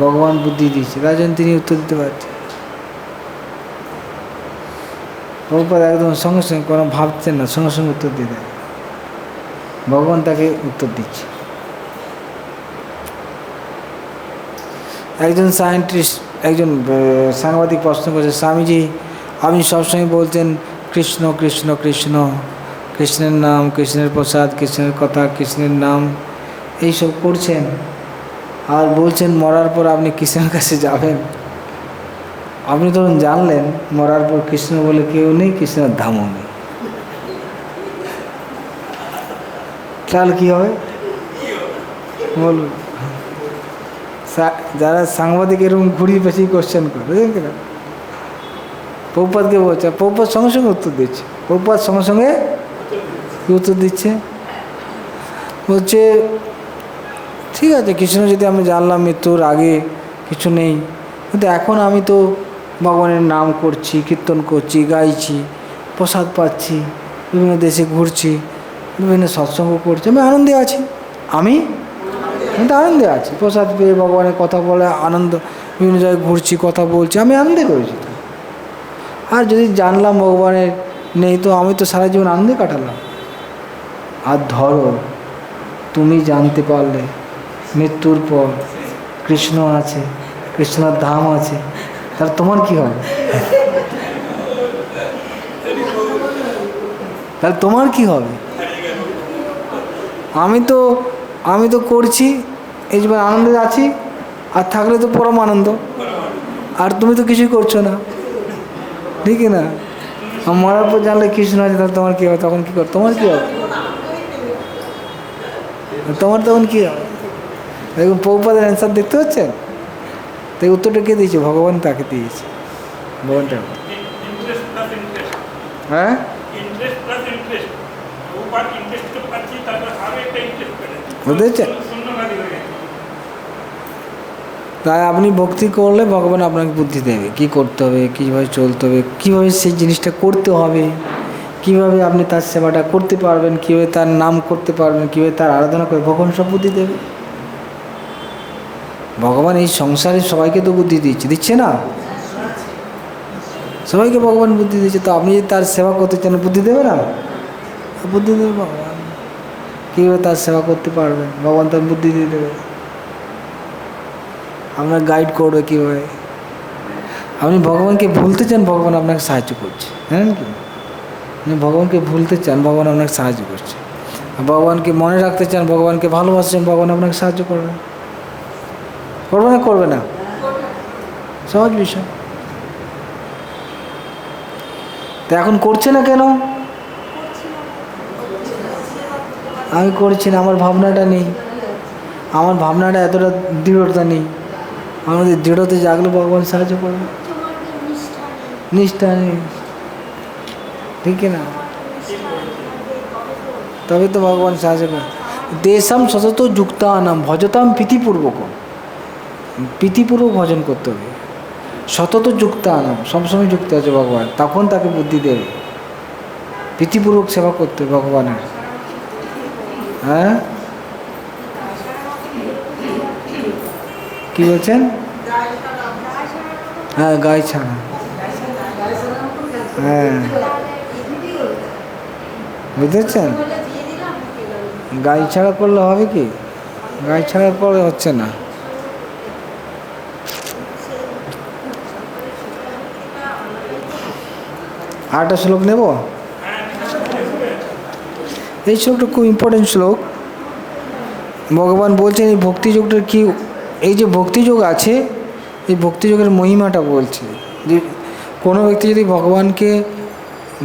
ভগবান বুদ্ধি দিচ্ছে, তার জন্য তিনি উত্তর দিতে পারছেন। প্রভুপাদ একদম সঙ্গে সঙ্গে কোনো ভাবছেন না, সঙ্গে সঙ্গে উত্তর দিয়ে দেয়, ভগবান তাকে উত্তর দিচ্ছে। একজন সায়েন্টিস্ট একজন সাংবাদিক প্রশ্ন করেছে, স্বামীজি আপনি সবসময় বলছেন কৃষ্ণ কৃষ্ণ কৃষ্ণ, কৃষ্ণের নাম, কৃষ্ণের প্রসাদ, কৃষ্ণের কথা, কৃষ্ণের নাম এইসব করছেন, আর বলছেন মরার পর আপনি কৃষ্ণের কাছে যাবেন। আপনি ধরুন জানলেন মরার পর কৃষ্ণ বলে কেউ নেই, কৃষ্ণের ধামও নেই, তাহলে কী হবে বলুন? যারা সাংবাদিক এরকম ঘুরিয়ে পেঁচিয়ে কোশ্চেন করে, বুঝলেন কিনা? প্রভুপাদকে বলছে, প্রভুপাদ সঙ্গে সঙ্গে উত্তর দিচ্ছে, প্রভুপাদ সঙ্গে সঙ্গে কী উত্তর দিচ্ছে? বলছে ঠিক আছে, কৃষ্ণ যদি আমি জানলাম মৃত্যুর আগে কিছু নেই, কিন্তু এখন আমি তো ভগবানের নাম করছি, কীর্তন করছি, গাইছি, প্রসাদ পাচ্ছি, বিভিন্ন দেশে ঘুরছি, বিভিন্ন সৎসঙ্গ করছি, আমি আনন্দে আছি, আমি তো আনন্দে আছি, প্রসাদ পেয়ে ভগবানের কথা বলে আনন্দ, বিভিন্ন জায়গায় ঘুরছি, কথা বলছি, আমি আনন্দে করেছি। আর যদি জানলাম ভগবানের নেই, তো আমি তো সারা জীবন আনন্দে কাটালাম। আর ধরো তুমি জানতে পারলে মৃত্যুর পর কৃষ্ণ আছে, কৃষ্ণের ধাম আছে, তাহলে তোমার কি হবে? তাহলে তোমার কি হবে? আমি তো করছি, এই জীবন আনন্দে আছি, আর থাকলে তো পরম আনন্দ, আর তুমি তো কিছুই করছো না, ঠিক না? মরার পর জানলে কৃষ্ণ আছে, তাহলে তোমার কী হবে? তখন কী কর, তোমার কী হবে? তোমার তখন কী হবে? দেখুন প্রভুপাদের অ্যান্সার দেখতে পাচ্ছেন? তাই উত্তরটা কে দিয়েছে? ভগবান তাকে দিয়েছে, ভগবানটা। হ্যাঁ, বুঝতে, তাই আপনি ভক্তি করলে ভগবান আপনাকে বুদ্ধি দেবে, কী করতে হবে, কীভাবে চলতে হবে, কীভাবে সেই জিনিসটা করতে হবে, কীভাবে আপনি তার সেবাটা করতে পারবেন, কীভাবে তার নাম করতে পারবেন, কীভাবে তার আরাধনা করে, ভগবান সব বুদ্ধি দেবে। ভগবান এই সংসারে সবাইকে তো বুদ্ধি দিচ্ছে না? সবাইকে ভগবান বুদ্ধি দিচ্ছে, তো আপনি যদি তার সেবা করতে চান, বুদ্ধি দেবে না? বুদ্ধি দেবে ভগবান, কীভাবে তার সেবা করতে পারবেন, ভগবান তার বুদ্ধি দিয়ে দেবে, আপনার গাইড করবে কীভাবে। আপনি ভগবানকে ভুলতে চান, ভগবান আপনাকে সাহায্য করছে, হ্যাঁ কি? আপনি ভগবানকে ভুলতে চান, ভগবান আপনাকে সাহায্য করছে। ভগবানকে মনে রাখতে চান, ভগবানকে ভালোবাসছেন, ভগবান আপনাকে সাহায্য করবে। করবে না? করবে না? সহজ বিষয়। তো এখন করছে না কেন? আমি করছি না, আমার ভাবনাটা নেই, আমার ভাবনাটা এতটা দৃঢ়তা নেই। আমাদের দৃঢ়তে জাগলে ভগবান সাহায্য করবে। নিষ্ঠা নেই, ঠিক না? তবে তো ভগবান সাহায্য করে। দেশম সতত যুক্তানাম ভজতাম প্রীতিপূর্বক, প্রীতিপূর্বক ভজন করতে হবে। সতত যুক্তানাম, সবসময় যুক্ত আছে ভগবান, তখন তাকে বুদ্ধি দেবে। প্রীতিপূর্বক সেবা করতে হবে ভগবানের। হ্যাঁ, কি বলছেন? হ্যাঁ, গায়ে ছাড়া, হ্যাঁ, বুঝেছেন? গায়ে ছাড়া করলে হবে কি? গায়ে ছাড়া করলে হচ্ছে না। আরেকটা শ্লোক নেব। এই শ্লোকটা খুব ইম্পর্টেন্ট শ্লোক। ভগবান বলছেন এই ভক্তিযোগটার কি, এই যে ভক্তিযোগ আছে, এই ভক্তিযোগের মহিমাটা বলছে যে কোনো ব্যক্তি যদি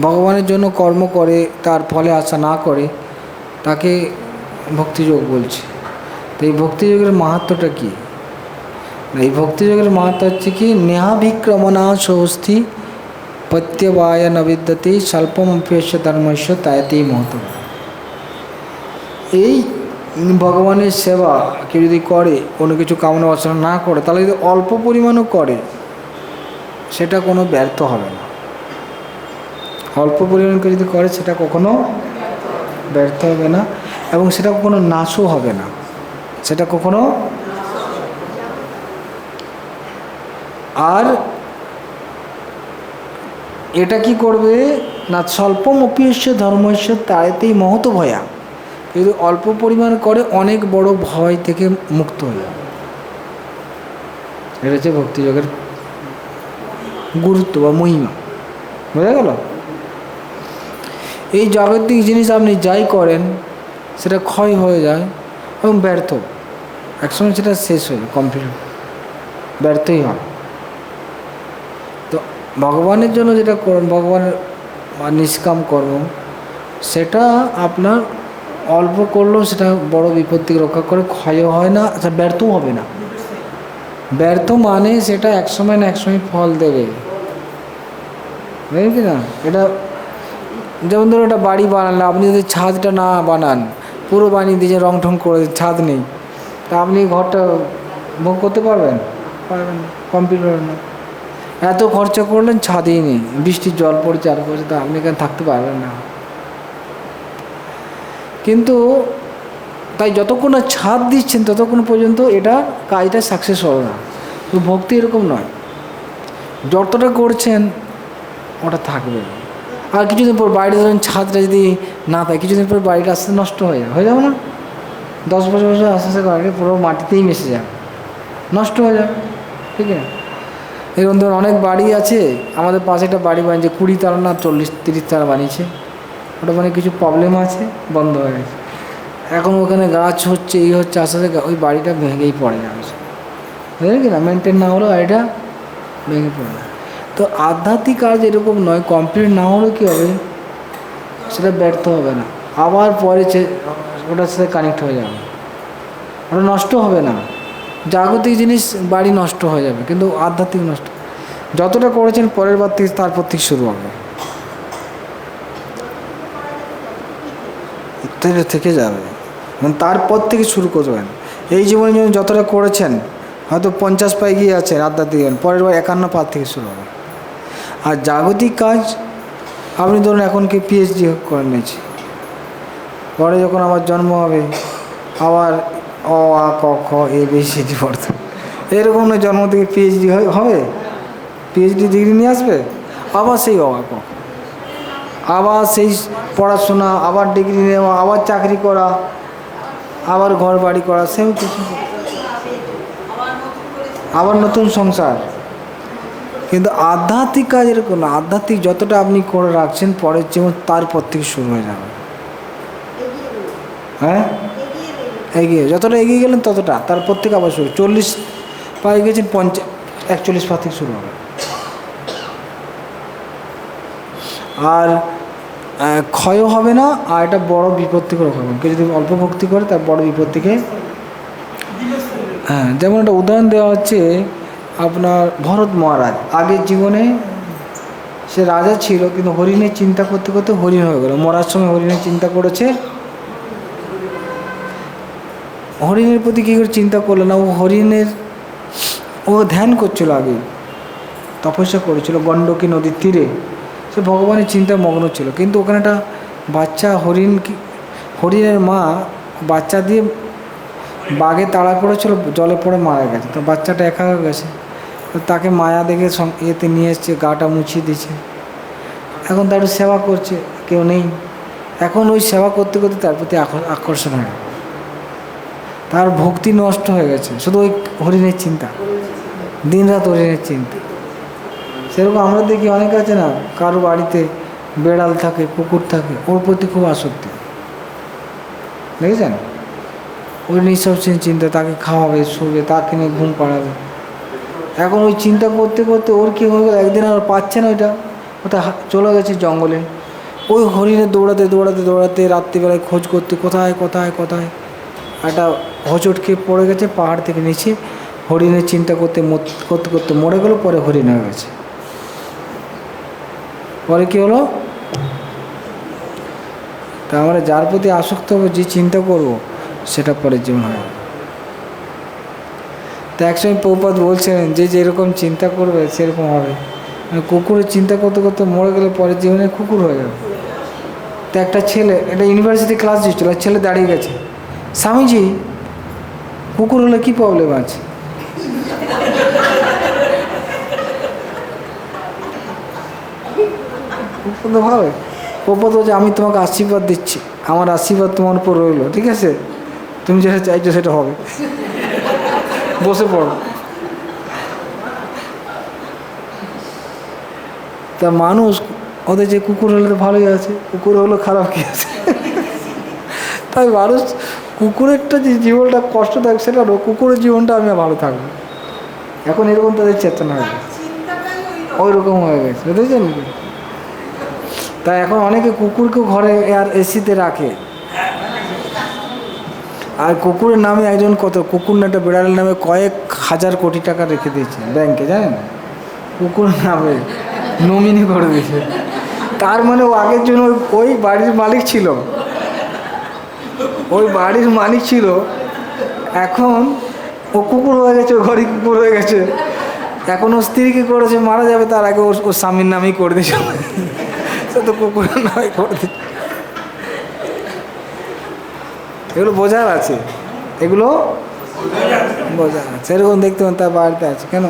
ভগবানের জন্য কর্ম করে, তার ফলে আশা না করে, তাকে ভক্তিযোগ বলছে। তো এই ভক্তিযোগের মাহাত্ম্যটা কি? এই ভক্তিযোগের মাহাত্ম্য হচ্ছে কি, নেহাভিক্রমণা স্বস্তি প্রত্যবায় নবিদ্যতে স্বল্পমপ্যস্য ধর্মস্য তায়তেই মহত্ব। এই ভগবানের সেবা কেউ যদি করে, কোনো কিছু কামনা বাসনা না করে, তাহলে যদি অল্প পরিমাণও করে, সেটা কোনো ব্যর্থ হবে না। অল্প পরিমাণকে যদি করে, সেটা কখনো ব্যর্থ হবে না, এবং সেটা কখনো নাশও হবে না, সেটা কখনো। আর এটা কি করবে না, স্বল্পম অপিয়স্য ধর্মস্য তাড়েতেই মহত ভয়া। যদি অল্প পরিমাণ করে, অনেক বড় ভয় থেকে মুক্ত হয়ে যাবে। এটা হচ্ছে ভক্তিযোগের গুরুত্ব বা মহিমা। বোঝা গেল? এই জাগতিক জিনিস আপনি যাই করেন সেটা ক্ষয় হয়ে যায় এবং ব্যর্থ, একসময় সেটা শেষ হয়ে যায়, কমপ্লিট ব্যর্থই হয়। তো ভগবানের জন্য যেটা করেন, ভগবানের নিষ্কাম কর্ম, সেটা আপনার অল্প করলেও সেটা বড় বিপদ থেকে রক্ষা করে, ক্ষয়ও হয় না, সেটা ব্যর্থও হবে না। ব্যর্থ মানে সেটা একসময় না একসময় ফল দেবে, বুঝলেন কি না? এটা যেমন ধরুন একটা বাড়ি বানালে আপনি যদি ছাদটা না বানান, পুরো বানিয়ে দিয়ে রং ঠং করে ছাদ নেই, তা আপনি ঘরটা ভোগ করতে পারবেন? পারবেন না, কমপ্লিট পারবেন না। এত খরচা করলেন, ছাদেই নেই, বৃষ্টির জল পড়ছে আর পড়ছে, তা আপনি এখানে থাকতে পারবেন না। কিন্তু তাই যতক্ষণ না ছাদ দিচ্ছেন ততক্ষণ পর্যন্ত এটা কাজটা সাকসেস হবে না। তো ভক্তি এরকম নয়, যতটা করছেন ওটা থাকবে। আর কিছুদিন পর বাড়িটা ধরেন ছাদটা যদি না পায়, কিছুদিন পর বাড়িটা আস্তে নষ্ট হয়ে যাবে না? 10 বছর আস্তে আস্তে বাড়িটা পুরো মাটিতেই মিশে যাবে, নষ্ট হয়ে যাবে, ঠিক আছে? এরকম ধরুন অনেক বাড়ি আছে, আমাদের পাশে একটা বাড়ি বানিয়েছে 20 তালা না 40-30 তালা বানিয়েছে, ওটা মানে কিছু প্রবলেম আছে, বন্ধ হয়ে গেছে। এখন ওখানে গাছ হচ্ছে, এই হচ্ছে, আস্তে আস্তে ওই বাড়িটা ভেঙেই পড়ে যাবে, বুঝলেন কি না? মেনটেন না হলেও বাড়িটা ভেঙে পড়ে যাবে। তো আধ্যাত্মিক কাজ এরকম নয়, কমপ্লিট না হলে কী হবে, সেটা ব্যর্থ হবে না, আবার পরে ওটার সাথে কানেক্ট হয়ে যাবে, ওটা নষ্ট হবে না। জাগতিক জিনিস বাড়ি নষ্ট হয়ে যাবে, কিন্তু আধ্যাত্মিক নষ্ট, যতটা করেছেন পরের বার থেকে তারপর থেকে শুরু হবে, থেকে যাবে, মানে তারপর থেকে শুরু করবেন। এই জীবনে যতটা করেছেন, হয়তো 50 পায়ে গিয়ে আছেন আধ্যাত্মিক, পরের বার 51 পা থেকে শুরু হবে। আর জাগতিক কাজ আপনি ধরুন এখন কি PhD করে নিয়েছি, পরে যখন আবার জন্ম হবে, আবার অ আ ক খ ABCD পড়তে, এরকম না জন্ম থেকে PhD হবে, PhD ডিগ্রি নিয়ে আসবে, আবার সেই অ আ ক, আবার সেই পড়াশোনা, আবার ডিগ্রি নেওয়া, আবার চাকরি করা, আবার ঘর বাড়ি করা, সেম কিছু, আবার নতুন সংসার। কিন্তু আধ্যাত্মিক কাজ এরকম না, আধ্যাত্মিক যতটা আপনি করে রাখছেন পরের জীবন তারপর থেকে শুরু হয়ে যাবে। হ্যাঁ, এগিয়ে যতটা এগিয়ে গেলেন ততটা, তারপর থেকে আবার শুরু, 40 পায়ে গেছেন, 41 পা থেকে শুরু হবে। আর ক্ষয়ও হবে না, আর এটা বড় বিপদ থেকে রক্ষা করবে। কেউ যদি অল্প ভক্তি করে তার বড় বিপদ থেকে, হ্যাঁ, যেমন একটা উদাহরণ দেওয়া হচ্ছে, আপনার ভরত মহারাজ আগের জীবনে সে রাজা ছিল, কিন্তু হরিণের চিন্তা করতে করতে হরিণ হয়ে গেল, মরার সময় হরিণের চিন্তা করেছে, হরিণের প্রতি কী করে চিন্তা করলো না, ও ধ্যান করছিল, আগে তপস্যা করেছিল গণ্ডকী নদীর তীরে, সে ভগবানের চিন্তায় মগ্ন ছিল। কিন্তু ওখানে একটা বাচ্চা হরিণের মা বাচ্চা দিয়ে বাঘে তাড়া করেছিল, জলে পড়ে মারা গেছে। তো বাচ্চাটা একা হয়ে গেছে, তো তাকে মায়া দেখে এতে নিয়ে এসছে, গাটা মুছিয়ে দিচ্ছে, এখন তার সেবা করছে, কেউ নেই। এখন ওই সেবা করতে করতে তার প্রতি আকর্ষণ হয়, তার ভক্তি নষ্ট হয়ে গেছে, শুধু ওই হরিণের চিন্তা, দিনরাত হরিণের চিন্তা। সেরকম আমরা দেখি অনেক আছে না, কারো বাড়িতে বেড়াল থাকে, কুকুর থাকে, ওর প্রতি খুব আসক্তি, দেখেছেন? ওই নিঃসব চিন্তা, তাকে খাওয়াবে, শুবে, তাকে নিয়ে ঘুম পাড়াবে। এখন ওই চিন্তা করতে করতে ওর কী হয়ে গেল, একদিন আর পাচ্ছে না, ওটা চলে গেছে জঙ্গলে, ওই হরিণে দৌড়াতে দৌড়াতে দৌড়াতে রাত্রিবেলায় খোঁজ করতে, কোথায় কোথায় কোথায়, একটা হোঁচট খেয়ে পড়ে গেছে পাহাড় থেকে নিচে, হরিণের চিন্তা করতে করতে করতে মরে গেল, পরে হরিণ হয়ে গেছে। পরে কী হলো, তা আমরা যার প্রতি আসক্ত হবো, যে চিন্তা করব, সেটা পরের জীবন হয়। তা একসময় প্রভুপাদ বলছেন যে যেরকম চিন্তা করবে সেরকম হবে, কুকুরের চিন্তা করতে করতে মরে গেলে পরের জীবনে কুকুর হয়ে যাবে। তো একটা ছেলে, একটা ইউনিভার্সিটি ক্লাস দিচ্ছিল, ছেলে দাঁড়িয়ে গেছে, স্বামীজি কুকুর হলে কী প্রবলেম আছে? ভাবে প্রভুপাদ বলছে, আমি তোমাকে আশীর্বাদ দিচ্ছি, আমার আশীর্বাদ তোমার উপর রইল, ঠিক আছে, তুমি যেটা চাইছো সেটা হবে, বসে পড়ো। তা মানুষ ওদের যে কুকুর হলে তো ভালোই আছে, কুকুর হলো খারাপ কি আছে? তাই মানুষ কুকুরেরটা যে জীবনটা কষ্ট থাকবে সেটা কুকুরের জীবনটা আমি ভালো থাকবো, এখন এরকম তাদের চেতনা হয়ে গেছে, ওই রকম হয়ে গেছে, বুঝেছেন কি? তাই এখন অনেকে কুকুরকে ঘরে আর এসিতে রাখে, আর কুকুরের নামে একজন কত কুকুর না একটা বিড়ালের নামে কয়েক হাজার কোটি টাকা রেখে দিয়েছে ব্যাংকে, জানেন? কুকুরের নামে নমিনি করে দিয়েছে। তার মানে ও আগের জন্য ওই বাড়ির মালিক ছিল, ওই বাড়ির মালিক ছিল, এখন ও কুকুর হয়ে গেছে, ঘরে কুকুর হয়ে গেছে। এখন ও স্ত্রীকে করেছে, মারা যাবে তার আগে ওর স্বামীর নামেই করে দিয়েছে, সে তো কুকুরের নামে করে দিয়েছে। এগুলো বোঝার আছে, এগুলো বোঝার আছে, এরকম দেখতে পান তার বাড়িতে আছে কেন?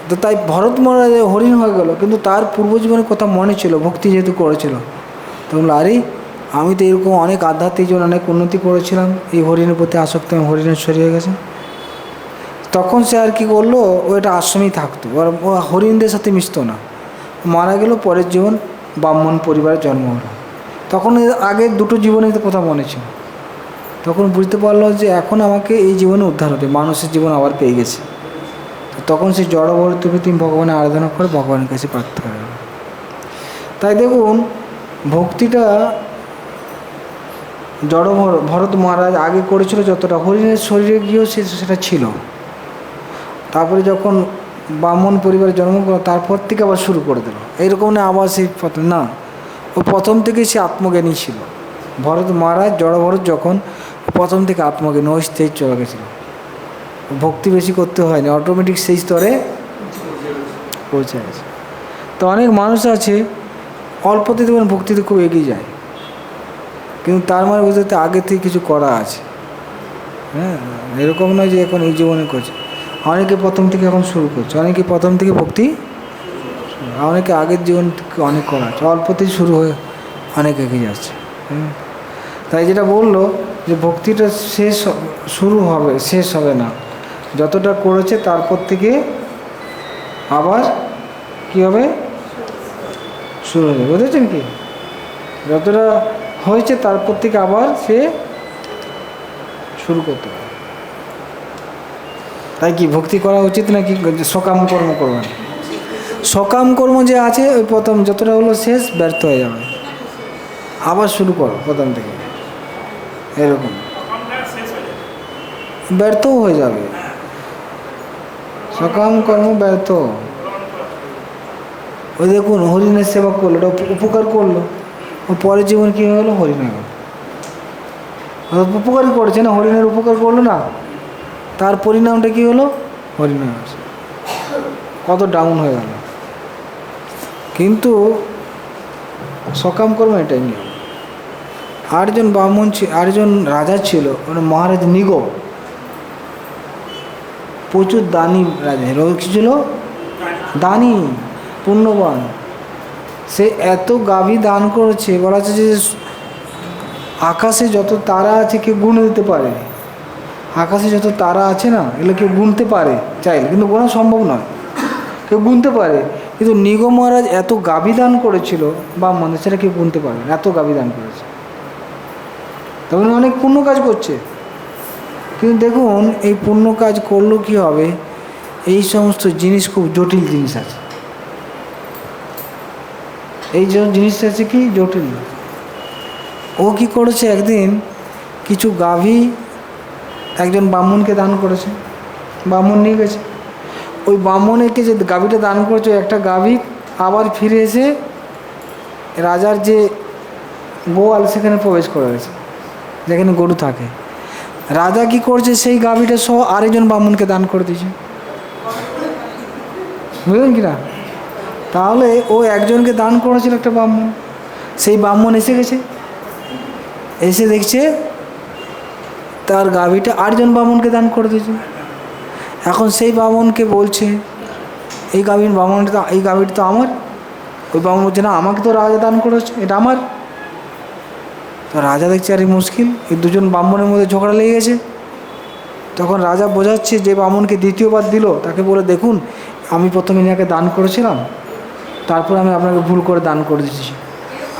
তো তাই ভরত মহারাজ হরিণ হয়ে গেল, কিন্তু তার পূর্বজীবনের কথা মনে ছিল, ভক্তি যেহেতু করেছিল। তো বললো, আরে আমি তো এরকম অনেক আধ্যাত্মিক জীবন অনেক উন্নতি করেছিলাম, এই হরিণের প্রতি আসক্তি আমি হরিণের সরিয়ে গেছে। তখন সে আর কি করলো, ও এটা আশ্রমেই থাকতো, আর ও হরিণদের সাথে মিশতো না। মারা গেল, পরের জীবন ব্রাহ্মণ পরিবারে জন্ম হলো। তখন আগের দুটো জীবনের কথা মনে ছিল, তখন বুঝতে পারলো যে এখন আমাকে এই জীবনে উদ্ধার হতে, মানুষের জীবন আবার পেয়ে গেছে। তখন সে জড়ভরতপ্রতি ভগবানের আরাধনা করে ভগবানের কাছে প্রার্থনা করে। তাই দেখুন ভক্তিটা ভরত মহারাজ আগে করেছিল যতটা, হরিণের শরীরে গিয়েও সেটা ছিল। তারপরে যখন ব্রাহ্মণ পরিবারে জন্ম করলো, তারপর থেকে আবার শুরু করে দিল, এইরকম না আবার সেই প্রথম না, ও প্রথম থেকেই সে আত্মজ্ঞানী ছিল। ভরত মহারাজ জড়ভরত যখন প্রথম থেকে আত্মজ্ঞানী, ওই স্টেজ চলে গেছিল, ভক্তি বেশি করতে হয়নি, অটোমেটিক সেই স্তরে পৌঁছে গেছে। তো অনেক মানুষ আছে অল্পতে দেখবেন ভক্তিতে খুব এগিয়ে যায়, কিন্তু তার মানে বুঝতে আগে থেকে কিছু করা আছে। হ্যাঁ, এরকম নয় যে এখন এই জীবনে করছে, অনেকে প্রথম থেকে এখন শুরু করছে, অনেকে প্রথম থেকে ভক্তি, অনেকে আগের জীবন থেকে অনেক করা আছে, অল্পতেই শুরু হয়ে অনেক এগিয়ে যাচ্ছে। তাই যেটা বললো যে ভক্তিটা শুরু হবে, শেষ হবে না, যতটা করেছে তারপর থেকে আবার কি হবে, শুরু হবে, বুঝেছেন কি? যতটা হয়েছে তারপর থেকে আবার সে শুরু করতে হবে। তাই কি ভক্তি করা উচিত নাকি সকাম কর্ম করবেন? সকাম কর্ম যে আছে ওই প্রথম যতটা হলো শেষ, ব্যর্থ হয়ে যাবে, আবার শুরু করো প্রথম থেকে, এরকম ব্যর্থও হয়ে যাবে, সকাম কর্ম ব্যর্থ। ওই দেখুন হরিণের সেবা করলো, ওটা উপকার করলো, ও পরের জীবন কী হয়ে গেলো, হরিণ হয়ে গেল। উপকারই করেছে না, হরিণের উপকার করলো না, তার পরিণামটা কী হলো, হরিণ হয়ে গেছে, কত ডাউন হয়ে গেল। কিন্তু সকাম কর্ম এটাই নিয়ম। আটজন ব্রাহ্মণ, আটজন রাজা ছিল, মানে মহারাজ নিগ, প্রচুর দানি রাজা, কী ছিল, দানি, পুণ্যবান। সে এত গাভী দান করেছে, বলা হচ্ছে যে আকাশে যত তারা আছে কেউ গুনে দিতে পারে, আকাশে যত তারা আছে না এগুলো কেউ গুনতে পারে চাইলে, কিন্তু গোনা সম্ভব নয়, কেউ গুনতে পারে। কিন্তু নিগ মহারাজ এত গাভী দান করেছিল ব্রাহ্মণদের, সেটা কেউ গুনতে পারে না, এত গাভী দান করেছে। তখন অনেক পুণ্য কাজ করছে, কিন্তু দেখুন এই পুণ্য কাজ করলেও কী হবে, এই সমস্ত জিনিস খুব জটিল জিনিস আছে, এই যে জিনিসটা আছে কি জটিল। ও কি করেছে, একদিন কিছু গাভী একজন ব্রাহ্মণকে দান করেছে, ব্রাহ্মণ নিয়ে গেছে, ওই ব্রাহ্মণকে যে গাভীটা দান করেছে একটা গাভী আবার ফিরে এসে রাজার যে গোয়াল সেখানে প্রবেশ করে গেছে, যেখানে গরু থাকে। রাজা কি করছে, সেই গাভীটা সহ আরেকজন ব্রাহ্মণকে দান করে দিয়েছে, বুঝলেন কি না? তাহলে ও একজনকে দান করেছিল একটা ব্রাহ্মণ, সেই ব্রাহ্মণ এসে গেছে, এসে দেখছে তার গাভীটা আরেকজন ব্রাহ্মণকে দান করে দিয়েছে। এখন সেই ব্রাহ্মণকে বলছে এই গাভীটা তো আমার। ওই ব্রাহ্মণ বলছে না, আমাকে তো রাজা দান করেছে, এটা আমার। তো রাজা দেখছে আরে মুশকিল, এই দুজন ব্রাহ্মণের মধ্যে ঝগড়া লেগে গেছে। তখন রাজা বোঝাচ্ছে যে ব্রাহ্মণকে দ্বিতীয়বার দিল, তাকে বলে দেখুন আমি প্রথমে ইনাকে দান করেছিলাম, তারপর আমি আপনাকে ভুল করে দান করে দিচ্ছি।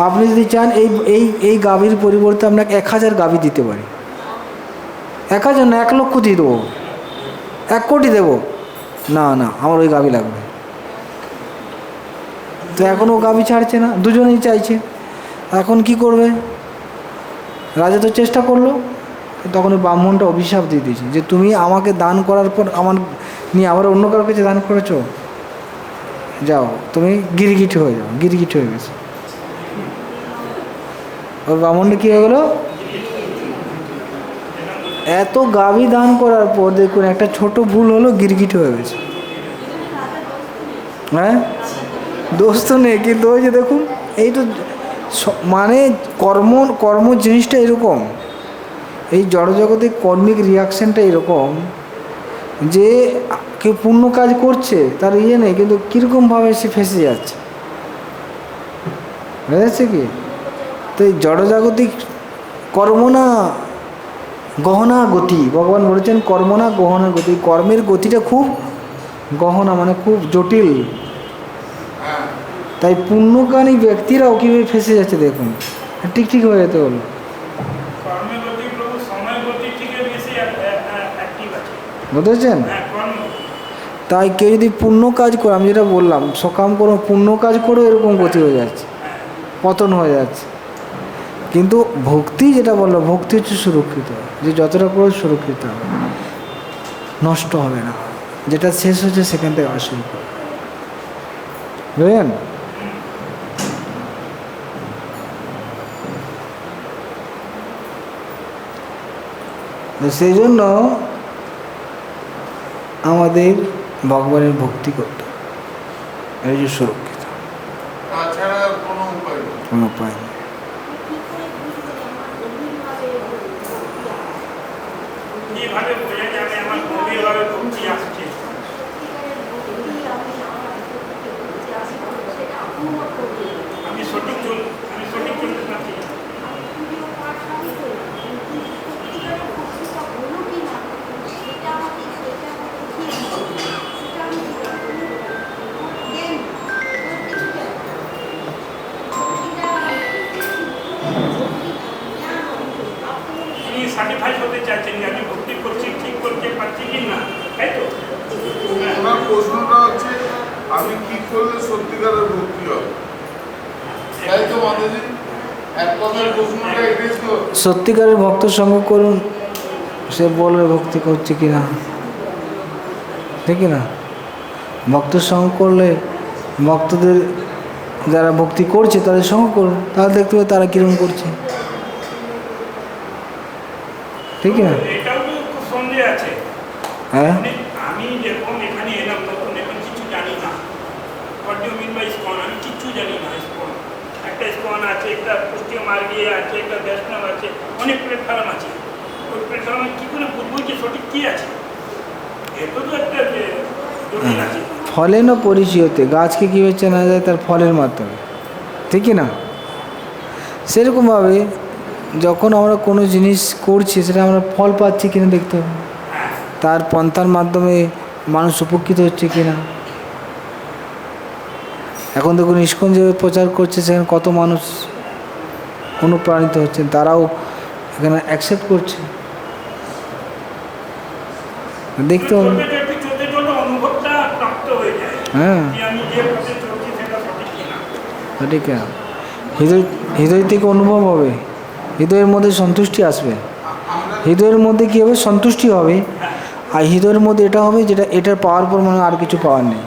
আপনি যদি চান এই এই এই গাভীর পরিবর্তে আপনাকে 1000 গাভী দিতে পারি। 1000 না, 1 লক্ষ দিয়ে দেবো, 1 কোটি দেবো। না না, আমার ওই গাভী লাগবে। তো এখন ও গাভী ছাড়ছে না, দুজনেই চাইছে। এখন কি করবে? রাজা তো চেষ্টা করলো, তখন ওই ব্রাহ্মণটা অভিশাপ দিয়ে দিয়েছে যে তুমি আমাকে দান করার পর আমার নিয়ে আবার অন্য কারোর কাছে দান করেছো, যাও তুমি গিরগিটি হয়ে যাও। গিরগিটি হয়ে গেছে। ওই ব্রাহ্মণটা কী হয়ে গেলো? এত গাভী দান করার পর দেখুন একটা ছোট ভুল হলো, গিরগিটি হয়ে গেছে। হ্যাঁ, দোষ তো নেই, কিন্তু ওই যে দেখুন এই তো মানে কর্ম জিনিসটা এরকম, এই জড়জগতে কর্মিক রিয়াকশানটা এরকম যে কেউ পুণ্য কাজ করছে তার ইয়ে নেই, কিন্তু কীরকমভাবে সে ফেঁসে যাচ্ছে, বুঝেছে কি? তো এই জড়জাগতিক কর্ম না গহনা গতি, ভগবান বলেছেন কর্ম না গহনা গতি। কর্মের গতিটা খুব গহনা, মানে খুব জটিল। তাই পুণ্যকামী ব্যক্তিরাও কীভাবে ফেঁসে যাচ্ছে দেখুন, ঠিক হয়ে যেতে হলো। বুঝেছেন? তাই কেউ যদি পুণ্য কাজ করে, আমি যেটা বললাম সকাম করো, পুণ্য কাজ করেও এরকম গতি হয়ে যাচ্ছে, পতন হয়ে যাচ্ছে। কিন্তু ভক্তি যেটা বললো, ভক্তি হচ্ছে সুরক্ষিত, যে যতটা করে সুরক্ষিত হবে, নষ্ট হবে না। যেটা শেষ হচ্ছে সেখান থেকে আসল করে, বুঝলেন? সেই জন্য আমাদের ভগবানের ভক্তি করতে এই যে সুরক্ষিত, তাছাড়া কোনো উপায় নেই। সার্টিফাইড হতে চাইছেন যে আমি ভক্তি করছি, ঠিক করতে পারছি কি না, তাই তো? ওনার প্রশ্নটা হচ্ছে আমি কি করলে সত্যিকারের ভক্তি হবে, তাই তো মাতাজি? এক কথার প্রশ্নটা এটাই তো। সত্যিকারের ভক্ত সঙ্গ করুন, সে বলবে ভক্তি করছে কিনা, ঠিক না? ভক্ত সঙ্গ করলে, ভক্তদের যারা ভক্তি করছে তাদের সঙ্গ করুন, তাহলে দেখতে হবে তারা কিরকম করছে, ঠিক না? এটাও তো খুব সন্দেহ আছে। হ্যাঁ, আমি যখন এখানে এলাম তখন এখন কিছু জানি না। What do mean by ISKCON? আমি কিছু জানি না। ইসকন একটা ইসকন আছে, একটা পুষ্টিয় মার্গীয় আছে, একটা বৈষ্ণব আছে, অনেক প্ল্যাটফর্ম আছে। ওই প্ল্যাটফর্মে কী করে বুঝবো যে সঠিক কী আছে? এতো তো একটা জটিল আছে। ফলে না পরিচয়তে, গাছকে কীভাবে চেনা যায়? তার ফলের মাধ্যমে, ঠিকই না? সেরকমভাবে যখন আমরা কোনো জিনিস করছি সেটা আমরা ফল পাচ্ছি কিনা দেখতে হবে, তার পন্থার মাধ্যমে মানুষ উপকৃত হচ্ছে কিনা। এখন দেখুন ইসকন যে প্রচার করছে সেখানে কত মানুষ অনুপ্রাণিত হচ্ছেন, তারাও এখানে অ্যাকসেপ্ট করছে, দেখতে হবে। হ্যাঁ, সঠিক। হৃদয় থেকে অনুভব হবে, হৃদয়ের মধ্যে সন্তুষ্টি আসবে, হৃদয়ের মধ্যে কী হবে? সন্তুষ্টি হবে। আর হৃদয়ের মধ্যে এটা হবে যেটা এটার পাওয়ার পর মনে আর কিছু পাওয়ার নেই।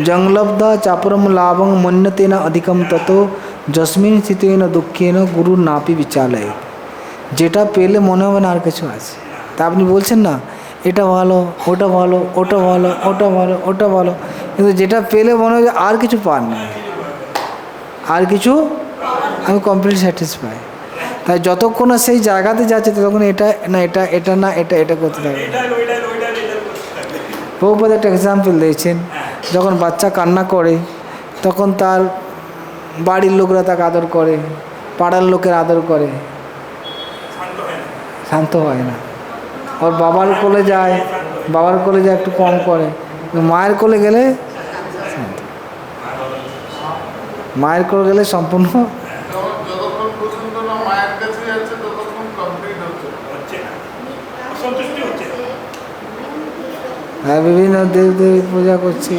জংলব্ধা চাপরম লাভং মন্যতেন অধিকম ততো যস্মিন স্থিতেন দুঃখেন গুরু নাপি বিচালয়। যেটা পেলে মনে হবে না আর কিছু আছে। তা আপনি বলছেন না এটা ভালো, ওটা ভালো, ওটা ভালো, ওটা ভালো, ওটা ভালো, কিন্তু যেটা পেলে মনে হয় আর কিছু পান না, আর কিছু আমি কমপ্লিট স্যাটিসফাই। তাই যতক্ষণ না সেই জায়গাতে যাচ্ছে ততক্ষণ এটা না, এটা না, এটা করতে থাকবে। প্রভুপাদ একটা এক্সাম্পল দিয়েছেন, যখন বাচ্চা কান্না করে তখন তার বাড়ির লোকরা তাকে আদর করে, পাড়ার লোকের আদর করে, শান্ত হয় না। ওর বাবার কোলে যায়, বাবার কোলে যা একটু কম করে, মায়ের কোলে গেলে মায়ের কোলে গেলে সম্পূর্ণ যতক্ষণ পর্যন্ত না মায়ের কাছে যাচ্ছে ততক্ষণ কমপ্লিট হচ্ছে না। হচ্ছে না, অসন্তুষ্টি হচ্ছে না। বিভিন্ন দেব দেবী পূজা করছি,